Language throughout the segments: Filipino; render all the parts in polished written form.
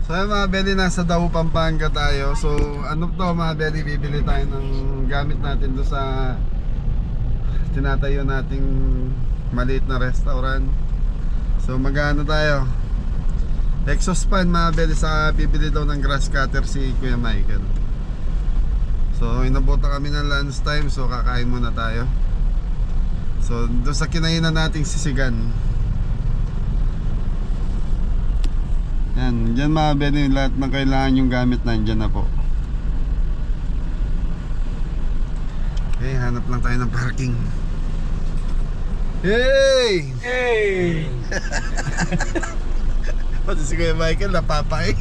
So mga Belly, nasa Dahu, Pampanga tayo. So ano to mga Belly, bibili tayo ng gamit natin doon sa tinatayo nating maliit na restaurant. So magano tayo, exhaust fan mga Belly, sa bibili daw ng grass cutter si Kuya Michael. So inabutan kami ng lunch time, so kakain muna tayo. So doon sa kinainan nating sisigan. Yan, dyan mga Belly, lahat ng kailangan yung gamit nandyan na po. Okay, hanap lang tayo ng parking. Hey! Hey! Pati si Kuya Michael napapay.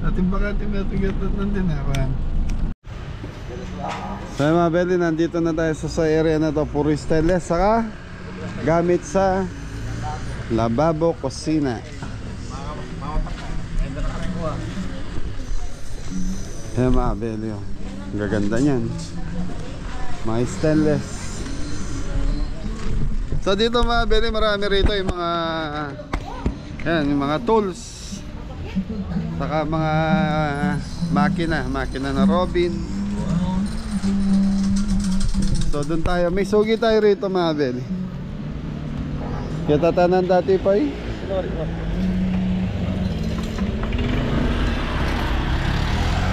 Ating bakati matigatot nandun ha ba? So mga Belly, nandito na tayo sa area na to. Puro stainless, saka gamit sa lababo, kusina. Ayan mga Belly, oh. Ang gaganda nyan. Mga stainless. So dito mga Belly, marami rito yung mga yan, yung mga tools, saka mga makina na Robin. So doon tayo, may sugi tayo rito mga Belly. Kita tanan dati pa eh.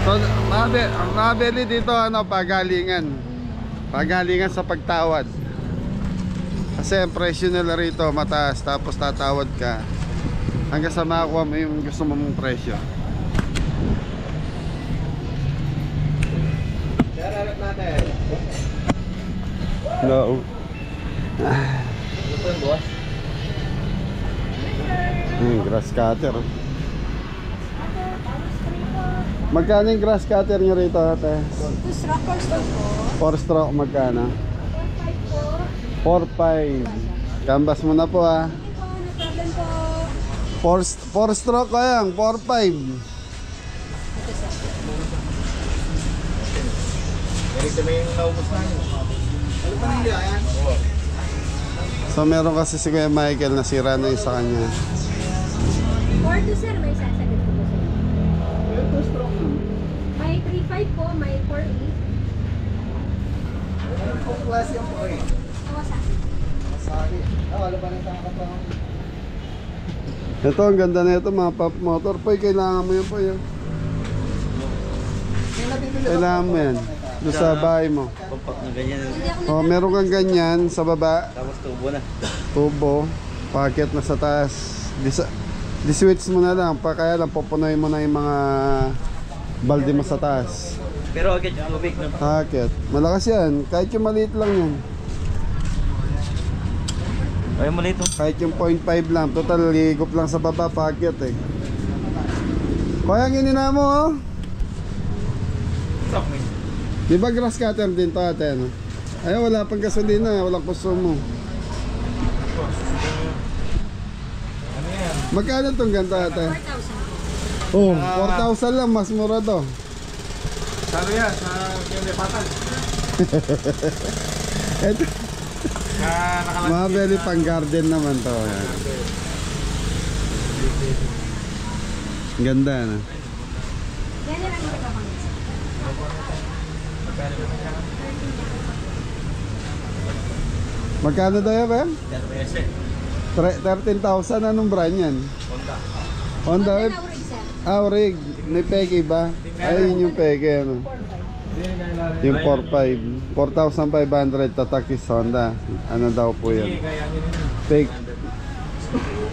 So ang mga Belly dito, ano, pagalingan sa pagtawad. Kasi ang presyo nila rito mataas, tapos tatawad ka hanggang sa makakuha mo yung gusto mong presyo. Harap natin. No. Boss? Grass cutter. Magkano yung grass cutter nyo rito, ate? 2-stroke or stroke po? 4 stroke, magkano? 4.5. Canvas mo na po ha. Hindi po, no problem po. 4 stroke ko yan, 4.5. Ganito na yung naubos namin. Ano pa nila yan? So meron kasi si Kuya Michael, nasira na yung sa kanya. 4-2 sir, may sasagot ko po sir. May 2 stroke. May 3-5 po, may 4-8. Ano po klase yung po eh? Kawasaki. Masaki. Wala pa rin kakapang. Ito, ang ganda na ito, mga pop motor. Poy, kailangan mo yun po yun. Kailangan mo yan doon sa bahay mo. Pampak na ganyan. Hindi ako Oh, meron kang ganyan sa baba, Tapos tubo na. tubo, pocket na sa taas. Di-switch mo na lang, pa kaya lang pupunoy mo na yung mga balde mo sa taas. Pero agad yung tubig na. Pocket. Malakas yan, kahit yung maliit lang yan. Ay mo nito. Kahit yung 0.5 lang, total higop lang sa baba, pocket eh. Kaya ginina mo oh. Stop me. Di ba grass cutter din to ate, no? Ay, wala pang gasolina, walang konsumo. Ano yan? Magkano tong ganito ate? 4,000. Oh, 4,000 lang, mas mura to. Saro yan? Sa Lepatan? Ito, mga belly pang garden naman to. Yan. Ganda na. Ganyan ang ito ko. Magkano daw yan, Ben? 13. 13,000, anong brand yan? Honda. Honda? Honda na urig sir. Rig. May peke ba? Ay, yun yung peke, ano? Yung 4.5. 4,500 tatakis Honda. Ano daw po yan? Fake.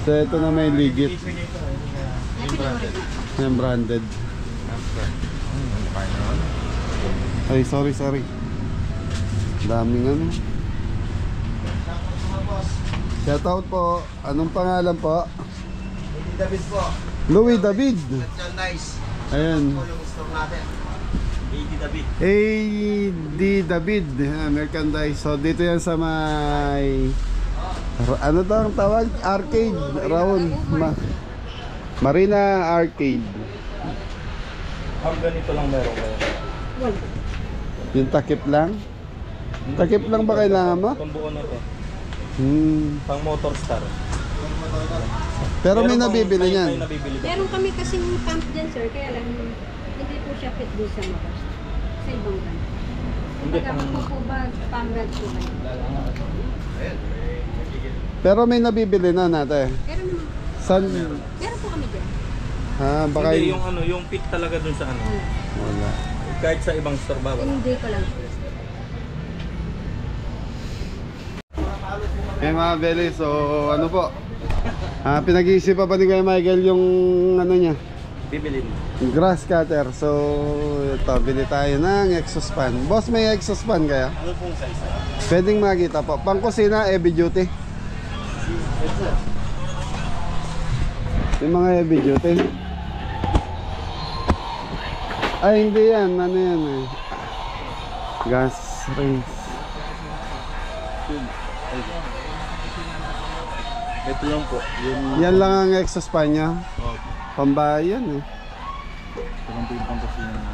So ito na may ligit. Yung branded. Ay, sorry. Daming ano. Shoutout po. Anong pangalan po? David po. Louis David. That's nice. Ayan. Ito yung store natin. David. AD David merchandise. So dito yan sa may ano to ang tawag? Arcade round. Marina Arcade. Ang ganito lang meron kayo. Yung takip lang. Takip lang ba kailangan mo? Pambuo na to. Pang motor star. Pero may Meron nabibili may niyan. nabibili ba? Meron kami kasing pump dyan, sir, kaya lang hindi po siya fit doon sa mabas. Sa ibang brand. Hindi, Kumbaga, magpupubag, pang-brand po kayo. Pero may nabibili na natin. Pero naman, San? meron po kami dyan. Baka Hindi, yung ano, yung fit talaga dun sa ano. Wala. Kahit sa ibang store ba? Wala. Hindi ko lang po. Eh mga Beli, so ano po? Pinag-iisipan pa ni Kuya Michael yung ano niya, Bibilin. grass cutter. So ito, bili tayo ng exhaust fan. Boss, may exhaust fan kaya? Ano pong size? Pwedeng makita po. Pang kusina, heavy duty. Yung mga heavy duty. Ay, hindi yan. Ano yan eh? Gas range. Ito lang po. Yung Yan lang ang exhaust fan niya. Pambahay yan eh. Parang po yung pangkusina na.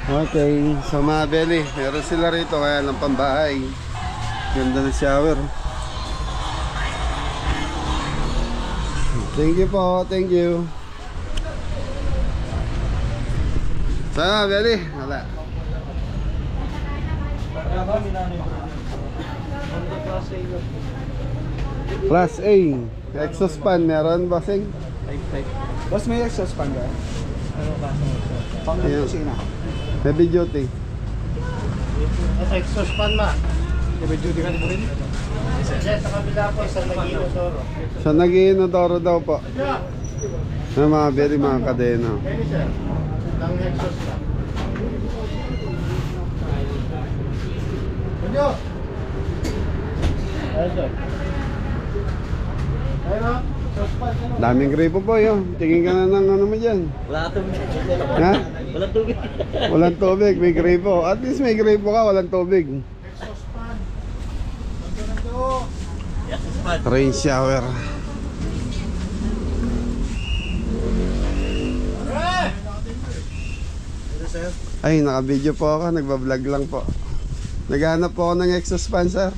Okay, so mga Beli, meron sila rito kaya lang pambahay. Ganda ng shower. Thank you po, thank you. So mga Beli, wala. Class A, exhaust fan meron bossing? Boss, may exhaust fan ba? Ano kaso? Pang Ayun. kusina. Heavy duty. Exhaust fan ma. May duty ka mo rin? Sa kabila po sa Nagino Soro. Sa nag-iinodoro daw po. Ng mga Beli, mga kadena. Pwede sir. Lang exhaust fan. Bunyo! Ayun. Ayun. Exhaust fan. Daming gripo po yun. Tingin ka na ng ano mo dyan. Wala tubig. Ha? Wala tubig. Walang tubig, may gripo. At least may gripo ka, walang tubig. Exhaust fan. Exhaust fan. Rain shower. Ay, naka-video po ako, nagbablog lang po. Naghanap po ako ng exhaust fan, sir.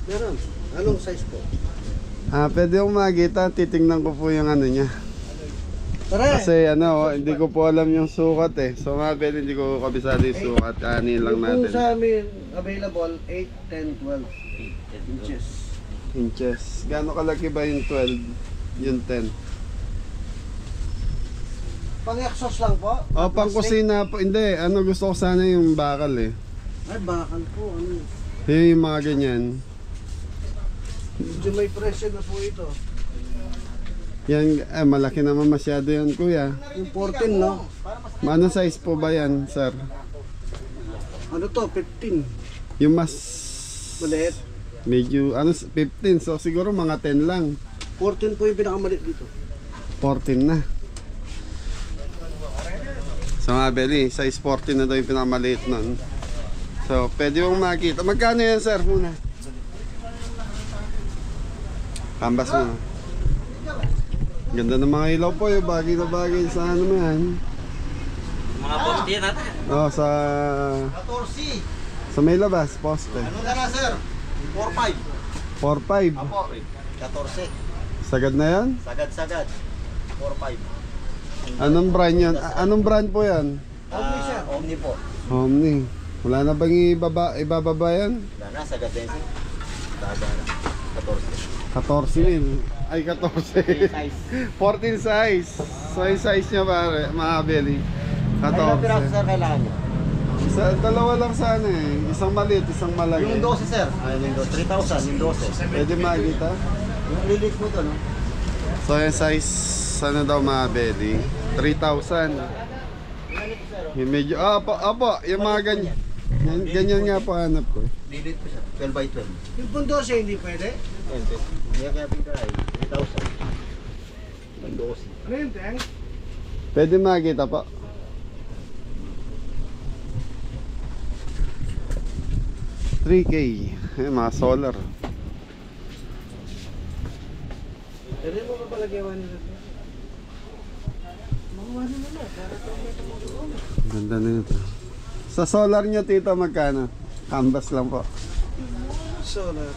Meron. Anong size po? Pwede akong makita, titingnan ko po yung ano niya. Kasi ano, hindi ko po alam yung sukat eh. So mga Beli, hindi ko kabisado yung sukat. Anin lang Yung natin. sa amin, available 8, 10, 12 inches. Inches. Gaano kalaki ba yung 12? Yung 10? Pang exhaust lang po? Pang kusina po. Hindi, ano gusto ko sana yung bakal eh. Ay, bakal po. Ano? Yung mga ganyan. Medyo may presyo na po ito. Yan, malaki naman masyado yan kuya. Yung 14, no? Ano size po ba yan, sir? Ano to? 15. Yung mas Maliit. medyo, 15. So siguro mga 10 lang. 14 po yung pinakamaliit dito. 14 na. So mga Beli, size 14 na daw yung pinakamaliit nun. So pwede mong makita. Magkano yan, sir, muna? Canvas muna. Ganda ng mga ilaw po, yung bagay na bagay sa ano yan. Mga poste natin. Sa 14. sa may labas, poste. Ano ka na, sir? 4-5. 4-5. Apo. 14. Sagad na yan? Sagad-sagad. 4-5. Anong brand yan? Anong brand po yan? Omni, sir. Omni po. Omni. Wala na bang ibababa yan? Wala na, sagad din, sir. Daga na. 14. 14 din. Ay, 14. 14 size. So yung size niya pare, mga Beli. Ay, ilang piraso, 14. sir, kailangan nyo? Dalawa lang sana eh. Isang maliit, isang malaki. Yung 12, sir. Ayun yung 12. 3,000, yung 12. Pwede makita. Yung lilit mo to, no? So yung size, ano daw mga Beli? 3,000. Yung medyo, apo, yung mga ganyan. Ganyan nga po hanap ko. Lilit po siya. 12 by 12. Yung pong 12, hindi pwede? Pwede. Kaya pinta ay 3,000. Yung 12. Ano yun, Teng? Pwede makita po. $3K. Mga solar. Pwede mo ba palagyawan nila? Ganda na ito. Sa solar nyo, tito, magkano? Canvas lang po. Solar.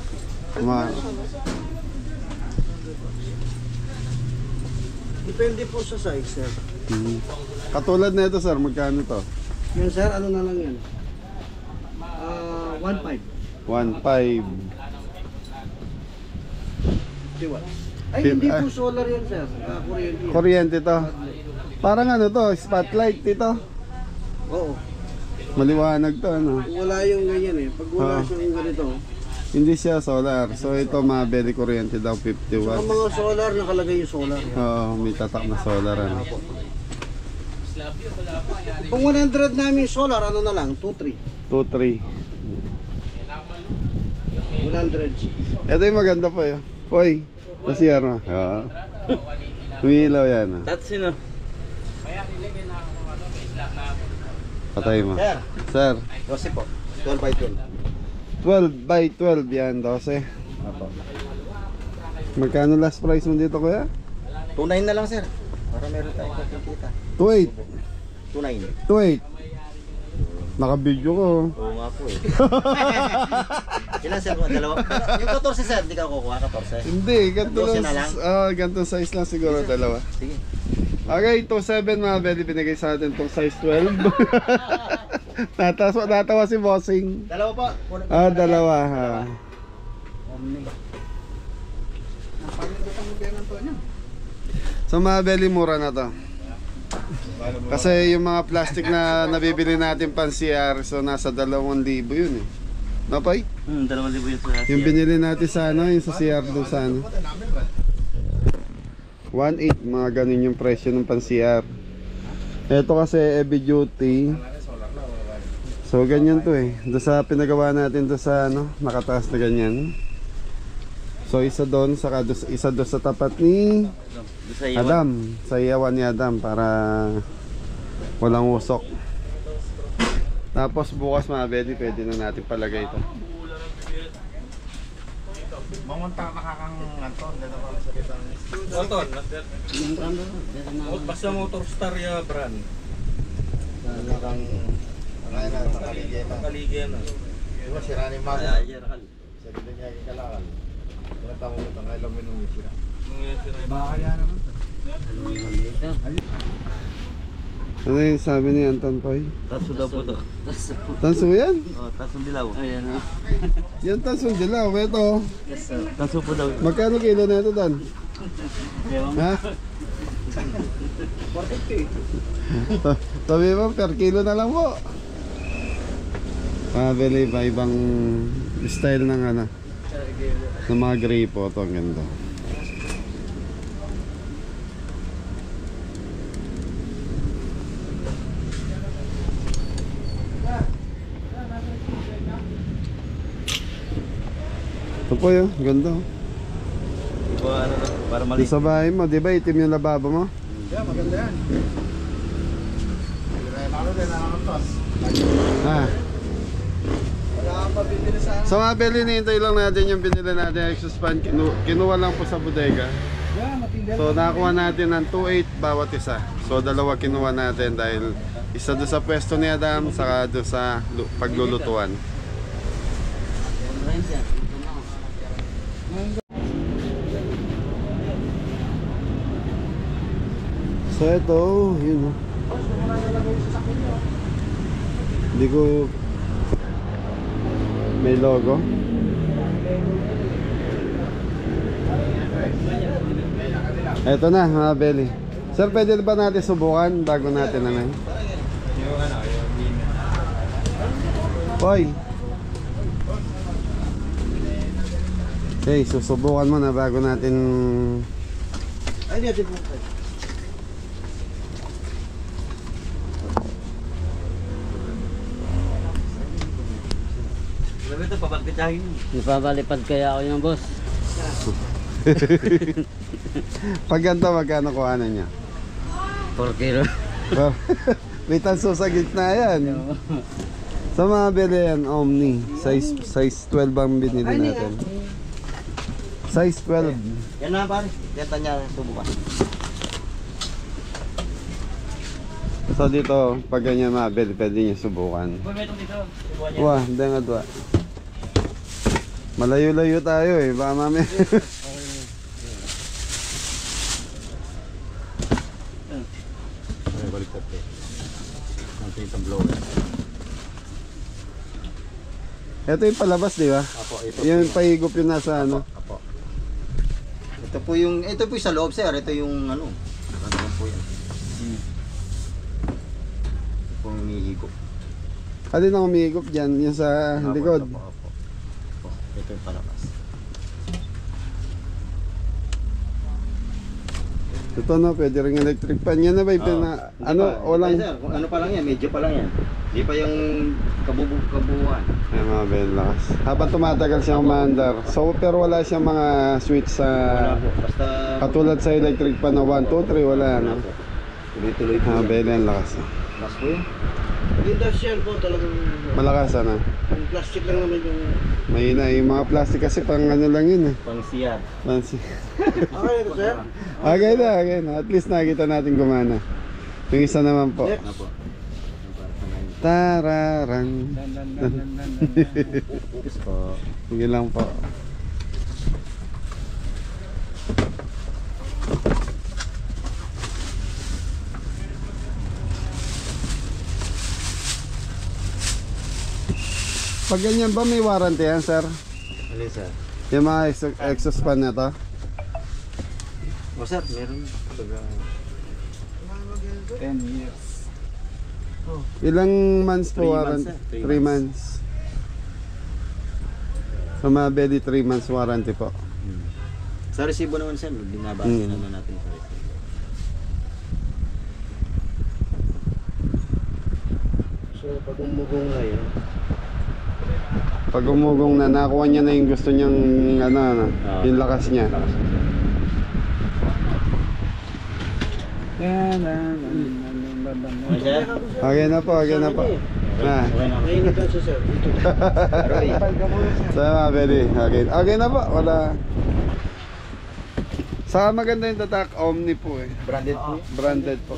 Depende po sa size, sir. Katulad na ito sir, magkano to? Yan, sir, ano na lang yan? 1.5. 1.5. Diba? Ay, hindi po solar yan, sir. Kuryente. Kuryente to. Parang ano to, spotlight ito. Oo. Maliwanag to ano. Wala yung ganyan eh. Pag wala siyang ganito, Hindi siya solar. So ito mabili kuryente daw 50 ang watts. mga solar, nakalagay yung solar. Oo, may tatak na solar ano. Kung 100 namin solar, ano na lang? 2.3. 2.3. 100. Ito yung maganda po yun. Hoy, nasiyar mo. Oo. Umiilaw yan. Ah. That's sino? Patay mo. Sir. Sir, 12 po. 12 by 12. 12 by 12 yan, 12. Apo. Magkano last price mo dito kuya? 2.9 na lang, sir. Para meron tayong kakikita. 2.8. 2.9. 2.8. Naka-video ko. Oo nga po eh. Ilan, sir? Dalawa? Yung 14, sir. Hindi ka kukuha, 14. Hindi, ganito 12 lang. na lang? Ganito size lang siguro, dalawa. Sige. Okay, 2.7 mga belly, binigay sa atin itong size 12. Natawa si Bossing. Dalawa po. Dalawa ha. So mga belly, mura na to. Kasi yung mga plastic na nabibili natin pan CR, so nasa 2,000 yun eh. Napay? 2,000 yun sa Yung binili natin sa ano, yung sa CR doon sa ano. 1.8, mga ganun yung presyo ng pan CR. Ito kasi heavy duty. So ganyan to eh. Doon sa pinagawa natin doon sa ano, nakataas na ganyan. So isa doon, saka isa doon sa tapat ni Adam, sa iyawan ni Adam para walang usok. Tapos bukas mga belly, pwede na natin palagay ito. Mamunta nakakang Anton. Anton, basta motor star ya brand. Nakakang kaligyan na. Diba sira ni Mama? Sabi na niya ikalakal. Pinatawag mo ito, kailan mo nung sira. Baka kaya naman. Ano yung sabi ni Anton Poy? Taso daw po to. Tanso yan? Oh, tasong dilaw. Ayan na. Yan tanso dilaw. Ito. Taso po daw. Magkano kilo na ito Dan? Ha? 450. Sabi mo per kilo na lang po. Pabili ba ibang style ng ano? Ng mga gripo. Ito ang ganda. Ito po yun, ganda. Diba ano na, para Yung maliit. sa bahay mo, di ba itim yung lababo mo? Yeah, maganda yan. Lalo din nakakantos. Ha? Wala kang mabibili sa So mga beli, nihintay lang natin yung binili natin exhaust fan. Kinuha lang po sa bodega. So nakakuha natin ng 2.8 bawat isa. So dalawa kinuha natin dahil isa doon sa pwesto ni Adam, saka doon sa paglulutuan. So ito, yun. Hindi ko may logo. Ito na mga belly. Sir, pwede ba natin subukan bago natin ano? Hoy. Okay, susubukan mo na bago natin. Ay, hindi po. Sabi ito, papagkatsahin. Ipabalipad kaya ako yung boss. Pag ganito, magkano kuhanan niya? 4 kilo. May tanso sa gitna yan. Sa mga bili yan, Omni. Size 12 ang binili natin. Size 12. Yan na pare. Yan tanya subukan. So dito, pag ganyan mga bili, pwede niya subukan. Pwede ito dito. Subukan niya. Wah, hindi nga doon. Malayo-layo tayo eh. Baka mamaya. Ay, baliktad eh. Ang tintang blower. Ito yung palabas, di ba? Apo, ito Yung pahigop yung nasa ano. Apo. Ito po yung sa loob, sir. Ito yung ano. Nakano po yan. Ito po yung humihigop. Alin ang umihigop dyan? Yung sa Apo, likod. Apo, apo. Apo. Ito yung palabas. Ito na, pwede rin electric fan. Yan na ba yung ano, walang... Sir, kung ano pa lang yan, medyo pa lang yan. Hindi pa yung kabuuan. Ay mga belakas. Habang tumatagal siyang umaandar. So, pero wala siyang mga switch sa... Wala po. Basta... Katulad sa electric fan na 1, 2, 3, wala Wala no? po. Tuloy-tuloy po. Mga bela, ang lakas. Mas po yun. Yung dasyan po talagang Malakas ano? yung plastic lang naman yung... Mahina, yung mga plastic kasi pang ano lang yun eh. Pang siyad. Fancy. Okay ito sir? Okay na. At least nakita natin gumana. Yung isa naman po. Ano po? Tararang. Yes po. Sige lang po. Pag ganyan ba may warranty yan, sir? Alin sir? Yung mga exhaust fan na to? O sir, meron. 10 years. Ilang months po 3 warranty? months, sir. 3 months. Sa mga belly 3 months warranty po. Sa resibo naman sir, binabase naman natin sa resibo. So pag umugong na yun, Pag umugong na, nakuha niya na yung gusto niyang ano, yung lakas niya. Okay sir? Okay na po. Na. Okay na. mainit lang siya sir. Ito. Aroy. So mga belly, okay na po. Wala. Saka maganda yung tatak, Omni po eh. Branded po. Branded po.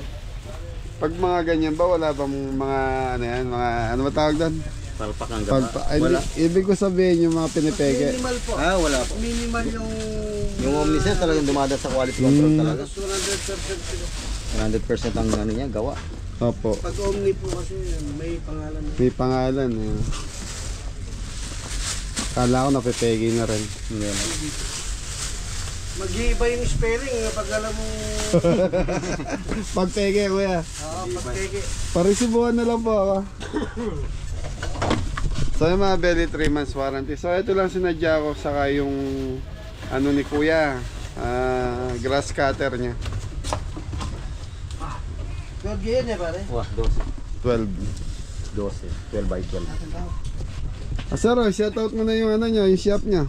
Pag mga ganyan ba, wala bang mga ano yan, mga ano ba tawag doon? Palpak ang gaba. Ay, Wala. ibig ko sabihin yung mga pinipeke. Minimal po. Wala po. Minimal yung... Yung Omni sir talagang dumadaan sa quality control talaga. 100% sila. 100% ang ano niya, gawa. Opo. Pag Omni po kasi may pangalan na. May pangalan eh. Kala ko napipeke na rin. Hindi na. Mag-iiba yung spelling pag alam mo... Pagpeke kuya. Oo, pagkeke. Parisibuhan na lang po ako. So yung mga belly 3 months warranty. So ito lang sinadya ko saka yung ano ni kuya, grass cutter niya. 12 yan eh pare. Wah, 12. 12. 12 by 12. Sir, shoutout mo na yung ano niya, yung shop niya.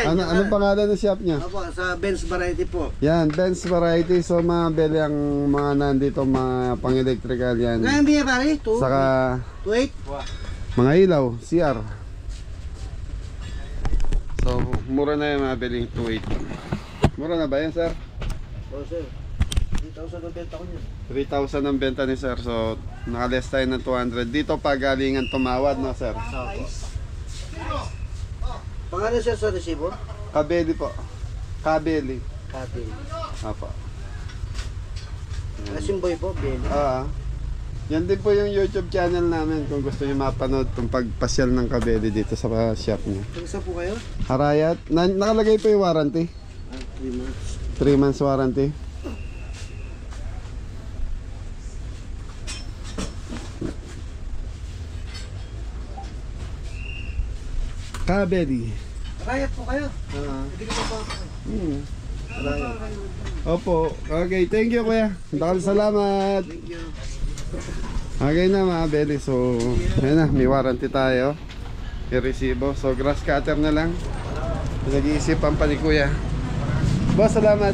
Anong pangalan ng shop niya? Opo, sa Benz Variety po. Yan, Benz Variety. So mga belly ang mga nandito, mga pang-electrical yan. Ngayon biya pare? 2? Saka 2.8? mga ilaw, CR. So mura na yung mga belly, 2.8. Mura na ba yan, sir? Oo sir. 3,000 ang benta ko niya. 3,000 ang benta ni sir. So nakaless tayo ng 200. Dito pagalingan tumawad, no sir? Pangalan siya sa resibo? Kabeli po. Kabeli. Kati. Apa. Asimboy po, Benny. Yan din po yung YouTube channel namin kung gusto niyo mapanood kung pagpasyal ng Kabeli dito sa shop niya. Isa po kayo? Harayat. Nakalagay po yung warranty. 3 months. 3 months warranty. Kabeli. Riot po kayo? Hindi ko pa po. Opo. Okay, thank you kuya. Salamat. Thank you. Okay na mga belly. So, ayun na, may warranty tayo. May resibo. So, grass cutter na lang. Nag-iisipan pa ni kuya. Boss, salamat.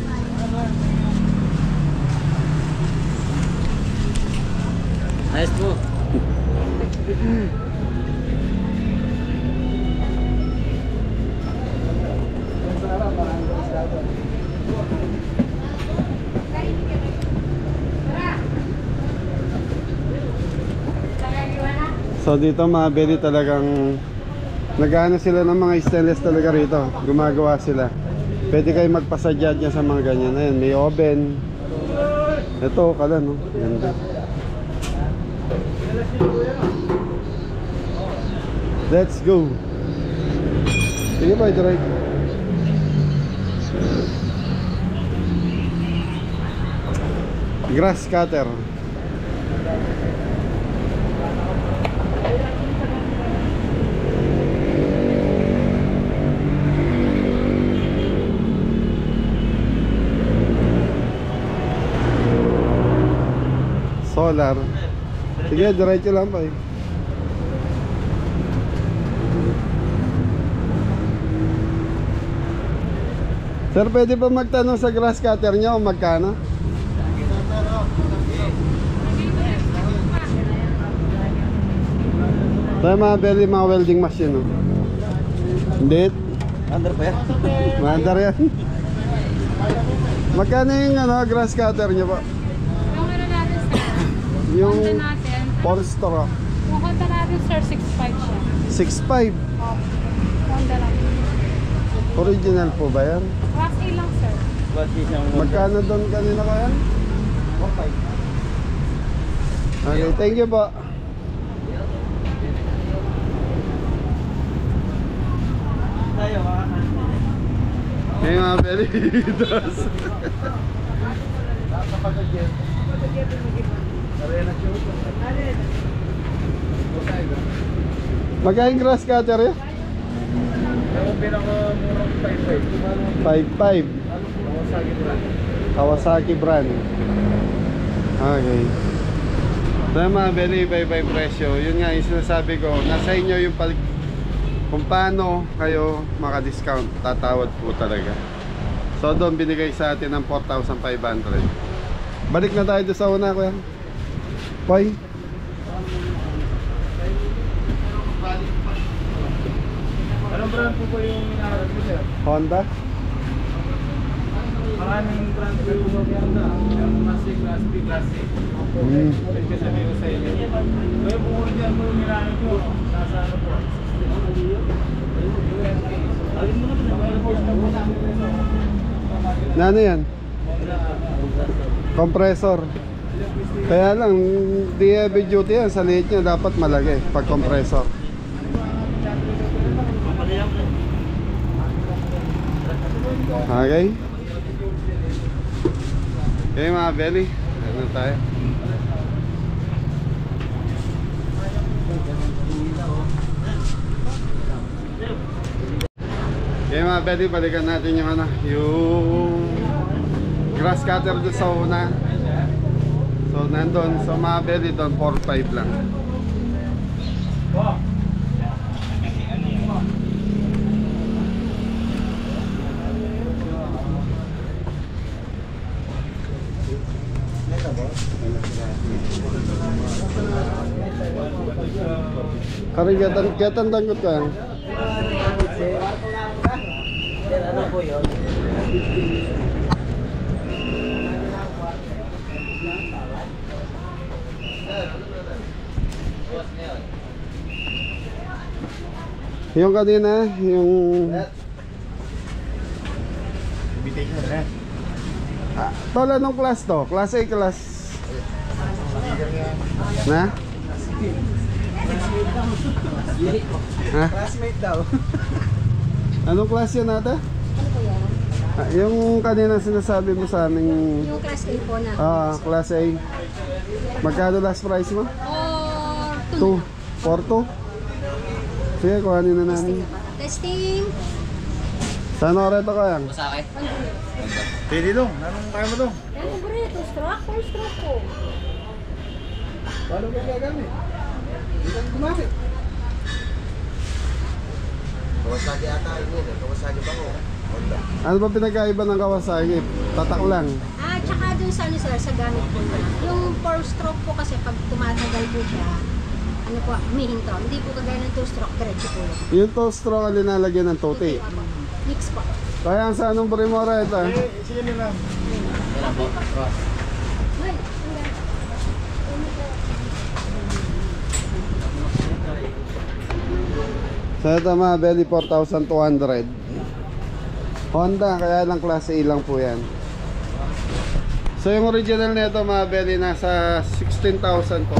Ayos po. So dito mga belly talagang Nagano sila ng mga stainless talaga rito. Gumagawa sila. Pwede kayo magpasadyad niya sa mga ganyan. Ayan, may oven. Ito, kala no. Ganda. Let's go. Sige ba, drive. Grass cutter. Solar. Sige, diretso lang pa eh. Sir, pwede ba magtanong sa grass cutter niya kung magkano? Tayo mga belly, mga welding machine, no? Hindi. Under pa yan? Mandar yan. Magkano yung grass cutter niya po? Yung ano natin sir, Yung Honda natin, 4 stroke. yung Honda natin sir, 6.5 siya. 6.5. Honda lang. Original po ba yan? Class A lang sir. Magkano doon kanina ko yan? 4.5. Okay, thank you po. Hey mga belly. Magkain grass cutter yun? Ang pinakamurang 5.5. 5.5. Kawasaki brand. Okay. So mga belly, iba-iba yung presyo. Yun nga yung sinasabi ko, nasa inyo yung kung paano kayo maka-discount. Tatawad po talaga. So doon binigay sa atin ng 4,500. Balik na tayo doon sa una, kuya. Boy. Anong brand po ba yung hinaharap mo, sir? Honda. Maraming brand po yung Honda. Yung Class A, Class B, Class C. Pwede sabihin ko sa inyo. Kaya po kung dyan mo yung hinaharap mo, nasa ano po? Na ano yan? Compressor. Kaya lang, di heavy duty yan. Sa liit niya dapat malaki pag compressor. Okay. Okay mga belly, ano tayo? Okay mga belly, balikan natin yung yung grass cutter doon sa una. So nandun, so mga belly doon 4.5 lang. Karigatan tangkot ka. Ano po yun? Yung kanina, yung Invitation na. tol, anong class to? Class A, class na? Ha? Classmate daw. Anong class yan ata? Ano po yan? Yung kanina sinasabi mo sa aming Yung class A po na. class A. Magkano last price mo? Or 2. 4-2? Sige, kuhanin na namin. testing. Saan oras ito kaya? Masakit. Pwede dong. Anong kaya mo dong? Yan po bro, 2 stroke, 4 stroke po. Paano ka gagamit? Hindi ka gumamit. Kawasaki ata yun. Kawasaki ba ko? Honda. Ano ba pinagkaiba ng Kawasaki? Tatak lang. Tsaka dun sa ano sir, sa gamit po na. Yung 4 stroke po kasi pag tumatagal po siya, ano po, humihinto. Hindi po kagaya ng 2 stroke, diretso po yun. Yung toe straw ang linalagyan ng tote. Mix po. Kaya sa anong Primora ito? Sige na lang. Well, So ito mga belly 4,200. Honda, kaya lang klase A lang po yan. So yung original nito mga belly nasa 16,000 po.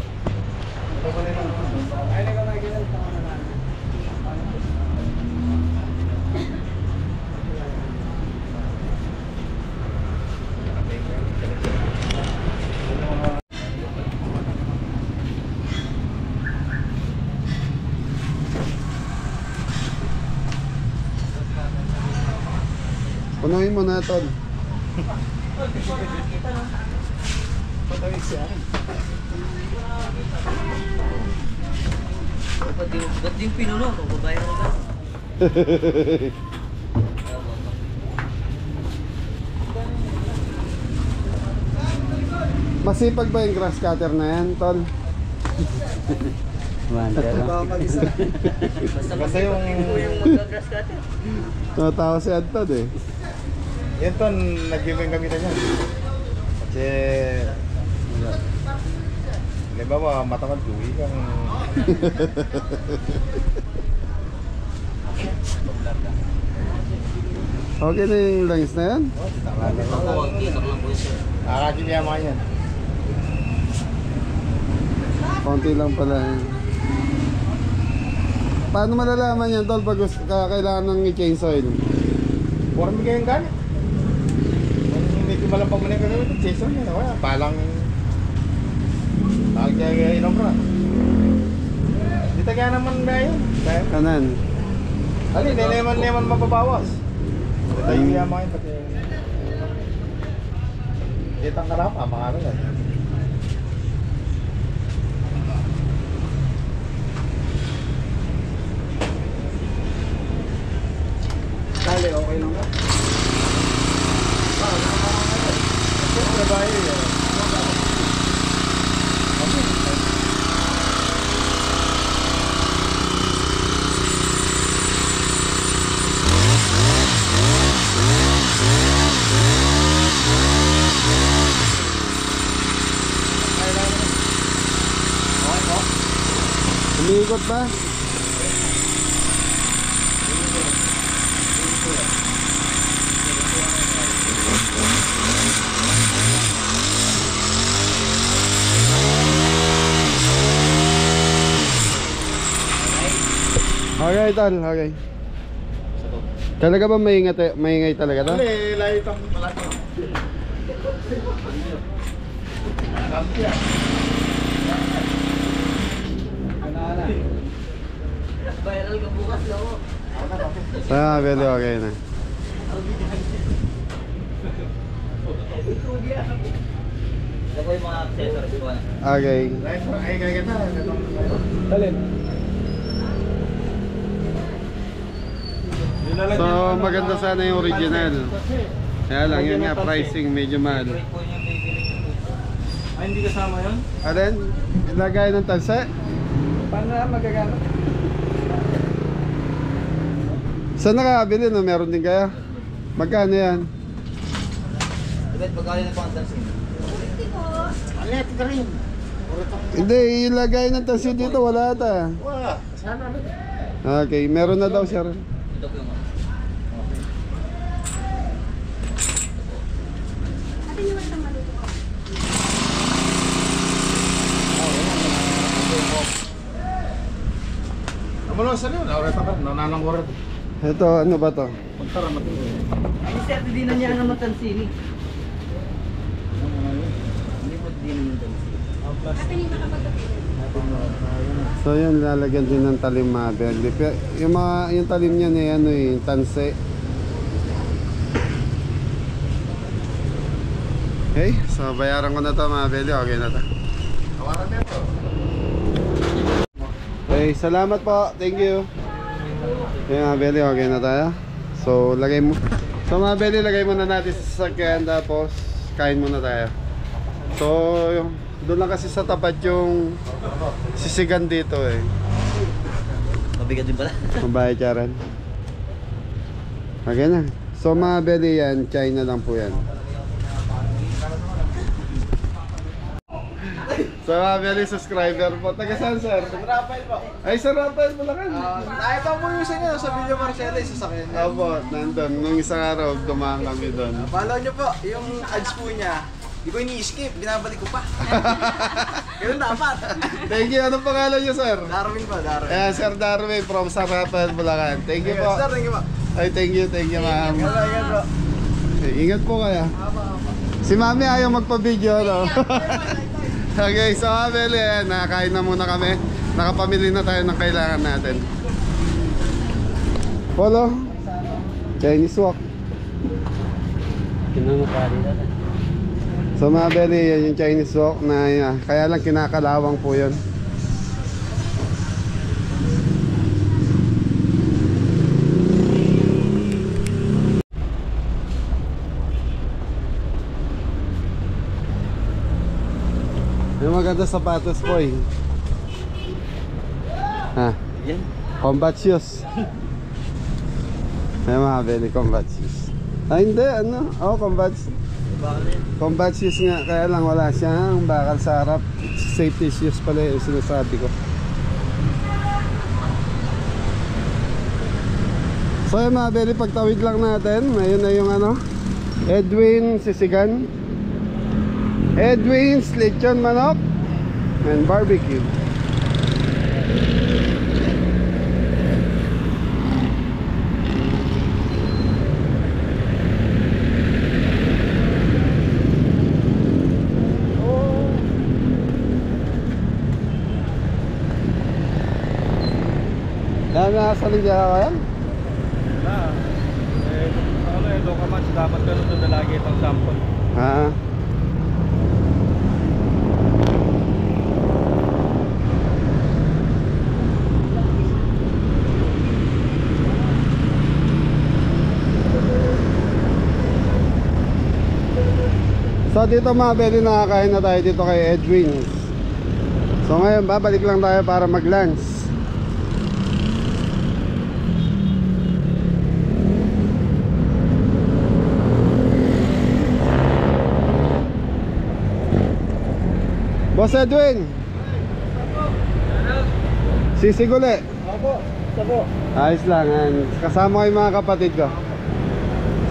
Punuhin mo na ito. Ba't yung pinuno? Babayan mo ba? Masipag ba yung grass cutter na yan, Tol? Basta yung Mag-grass cutter. Tumatawa si Anton eh. yan ton, nag-giving kami na yan. Kasi halimbawa matamad duwi kang Okay na yung langis na yan? nakakakilyaman yan. Konti lang pala yan. Paano malalaman yan, Tol, pag kailangan ng i-change oil? Buwan mo kayong gamit. Kung medyo malampang mo na yung gagawin, chaser yan. Wala, palang kaya inom ra. Di taga naman na yun. Kanan. Ali, neman mababawas. Di tayo yaman yun. Pati ditang karapa, mga ano lang. Kali, okay lang ba? Umiikot ba? Okay, Tol, okay. Talaga ba maingay talaga to? Ali, layo itong malaki. Kampya. Viral ka bukas lang ako. Pwede okay na. Ito po yung mga accessories ko na. Okay. Ay, kaya kita. Talin. So maganda sana yung original. Kaya lang yun nga, pricing medyo mahal. Ay, hindi kasama yun? Alin? Ilagay ng tanse? Paano na magagamit? Saan nakakabili no? Meron din kaya? Magkano yan? Dapat pagkali na pang tansin. Alet ka rin. Hindi, ilagay ng tanse dito, wala ata. Wala. Sana rin. Okay, meron na daw siya. Ito po yung mga. Ate naman sa maluto ko. Namulo sa niyo. Naulit ka. Nananang ko rin. Ito, ano ba to? Magtara matindi. Ay, sir, hindi na niya naman tansini. Hindi mo din naman tansini. Ate hindi makapagkapit. So yun, lalagyan din ng talim mga belly. Yung talim niya na ano yung tanse. Okay, so bayaran ko na to mga belly. Okay na to. Tawaran niya to. Okay, salamat po. Thank you. Okay mga belly, okay na tayo. So lagay mo. So mga belly, lagay muna natin sa sasakyan. Tapos kain muna tayo. So doon lang kasi sa tapat yung sisigan dito eh. Mabigat din pala. Mabayad ka rin. Okay na. So mga belly yan, China lang po yan. So So mga Beli, subscriber po. Taga saan, sir? Rafael po. Ay, Sir Rafael Bulacan. Nakita mo yung sa inyo sa Villa Marcela, sasakyan niya. Opo, nandun. Nung isang araw, dumaan kami doon. Follow nyo po, yung ads po niya. Di ko ini-skip, binabalik ko pa. Ganun dapat. Thank you. Anong pangalan niyo, sir? Darwin po, Darwin. Ayan, Sir Darwin from Sir Rafael Bulacan. Thank you po. Sir, thank you po. Ay, thank you, ma'am. Ingat po. Ingat po kaya. Si Mami ayaw magpa-video, no? Okay, so Abel, nakakain na muna kami. Nakapamili na tayo ng kailangan natin. Polo, Chinese wok. So mga Beli, yan yung Chinese wok na kaya lang kinakalawang po yun. Yung maganda sapatos po eh. Ha? Yan. Combat shoes. May mga Beli, combat shoes. Ah hindi, ano? Oh, combat shoes nga. Kaya lang wala siyang bakal sa harap. Safety shoes pala yung sinasabi ko. So yung mga Beli, pagtawid lang natin. Ayun na yung ano, Edwin Sisigan, Edwin's Lechon Manok and Barbecue. Yan na sa linya ka yan? Doon ka man, dapat ka nung lagi itong sample. Ha? So dito mga Beli, nakakain na tayo dito kay Edwin's. So ngayon babalik lang tayo para mag-lunch. Boss Edwin, sisig uli. Opo, sabo. Ayos lang, kasama ko yung mga kapatid ko.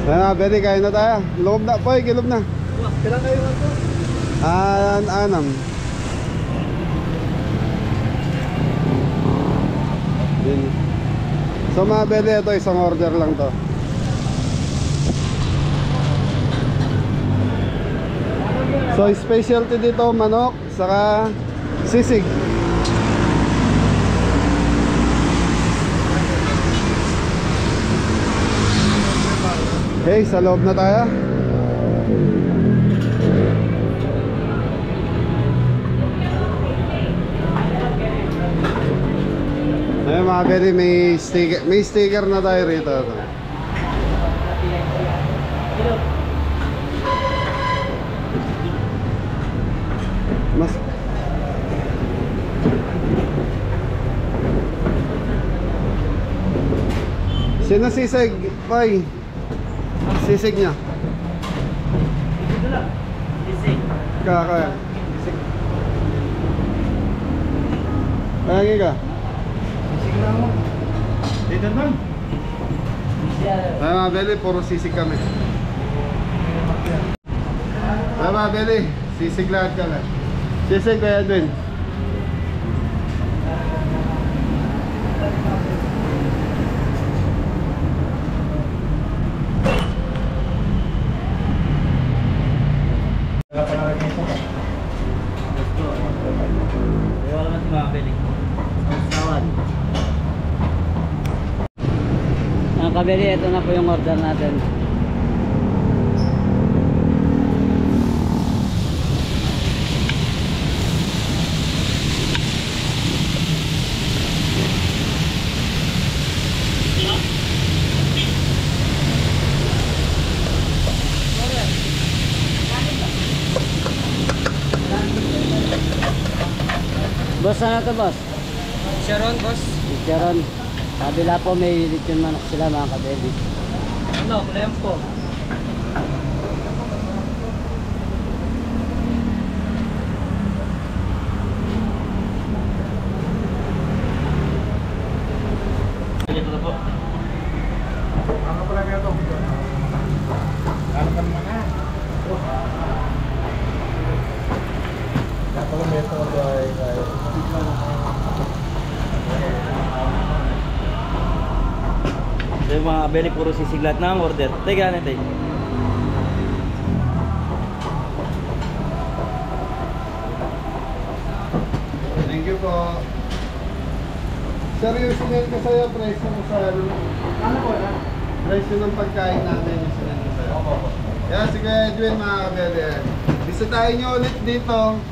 So mga Beli, kain na tayo. Loob na po, kilob na. Kailan kayo nga po? Anam. Din. So mga Beli, ito isang order lang to. So specialty dito, manok, saka sisig. Okay, sa loob na tayo. Ayun mga Beli, may sticker na tayo rito. Mas sino sisig? Boy, sisig niya. Sisig. Kaya Kaya ka? Dito man. Ay mga Beli, puro sisig kami. Ay mga Beli, sisig lahat ka lang. Sisig kaya Edwin. Wala naman si Mga Beli. Ang kabeli, ito na po yung order natin. Boss, ano to boss? Sharon, boss. Sharon. Kabila po may lechon manok sila mga kabeli. Ano, kulayang po. yung mga abeli puro sisiglat na ang order. Teka natin. Thank you po. Sir, yung sinend ko sa'yo, presyo ko sa ano po na? Presyo ng pagkain namin yung sinend ko sa'yo. Opo. Kaya si Kuya Edwin, mga kabebe, bisitahin nyo ulit dito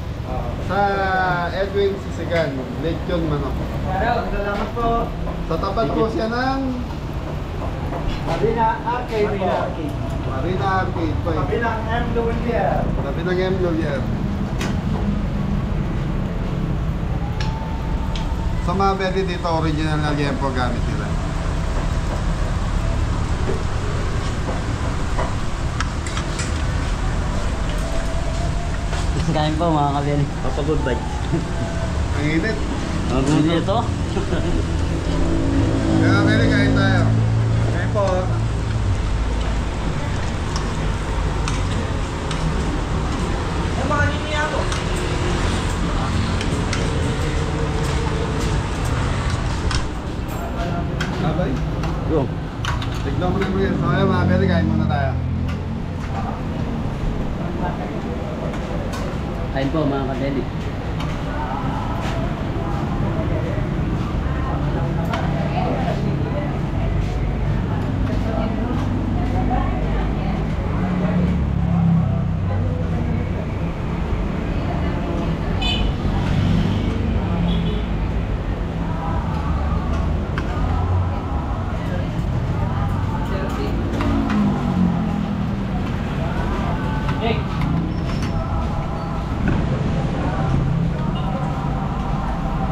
sa Edwin Sisigan, Lechon Manok. Salamat po. Sa tapat po siya ng Marina Arcade po. Marina Arcade po. Tabi ng M. Luwindier. Tabi ng M. Lulier. Sa mga bedi dito, original na liempo gamit nila. Kain po mga kabeli. Papa good bye. Ang init. Ang gusto ito. Kaya bedi, kain tayo. Ngayon po. Ang mga niniya ko. Abay. Go. Tignan mo na mo yun. So kaya mga bedi, kain muna tayo. Kain po mga kabeli.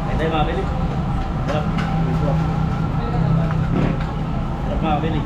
Kain tayo mga kabeli. Sarap. Sarap mga kabeli.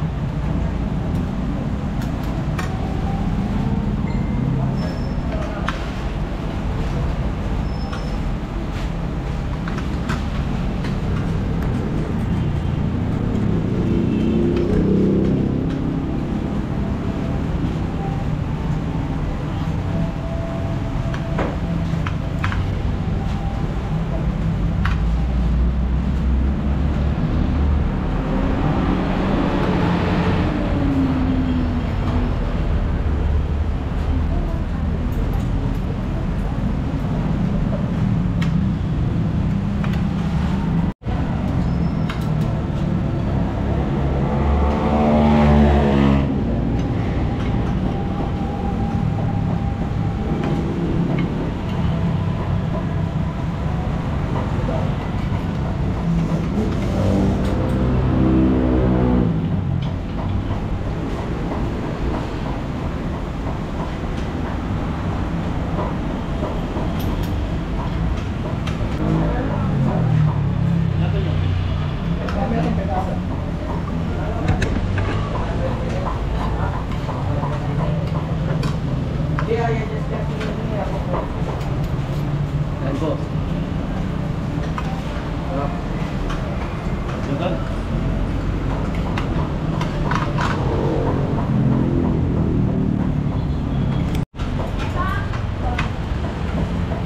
Kain po. Sarap.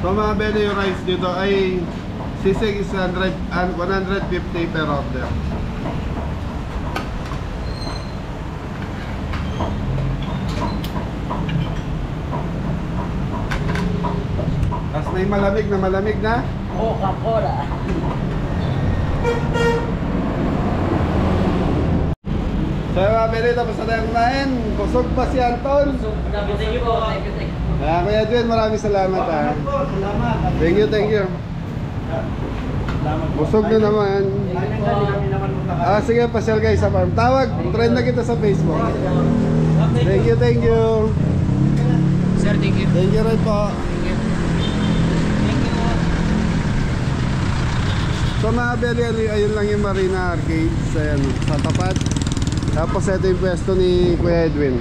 So mga bedi, yung rice dito ay sisig is 150 per order. Tapos may malamig na Coca-Cola. So mga bedi, tapos na tayong kumain. Busog pa si Anton. Thank you po. Thank you. Kaya Kuya Edwin, maraming salamat ha. Salamat. Thank you. Busog na naman. Kami naman muna. Sige, pasyal guys sa farm. Tawag, trend na kita sa Facebook. Thank you. Sir, thank you. Thank you rin po. So mga beli, ayun lang yung Marina Arcade sa tapat. Tapos ito yung pwesto ni Kuya Edwin.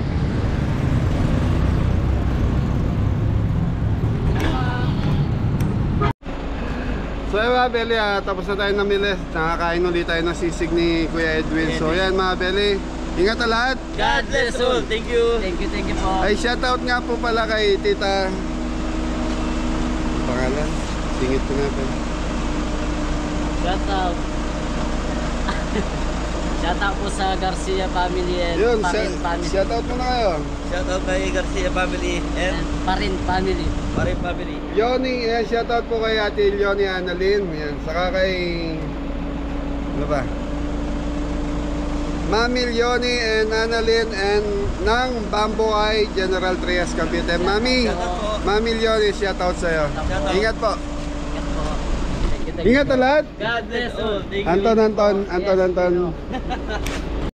So yun mga beli, tapos na tayo namili. Nakakain ulit tayo ng sisig ni Kuya Edwin. So yan mga beli, ingat na lahat. God bless all. Thank you. Thank you po. Ay shoutout nga po pala kay Tita pangalan, singit ko natin. Shout out. Shoutout po sa Garcia family and Yun, Parin family. shoutout mo na kayo. Shoutout kay Garcia family and And Parin family. Parin family. Yoni, yan, shoutout po kay Ate Yoni Annalyn. Yan, saka kay... Ano ba? Mami Yoni and Annalyn and ng Bamboo Eye General Trias Cavite. Mami, Mami Yoni, shoutout sa'yo. Ingat po. Ingat po. Thank you, thank you. Ingat na lahat. God bless all. Thank you. Anton.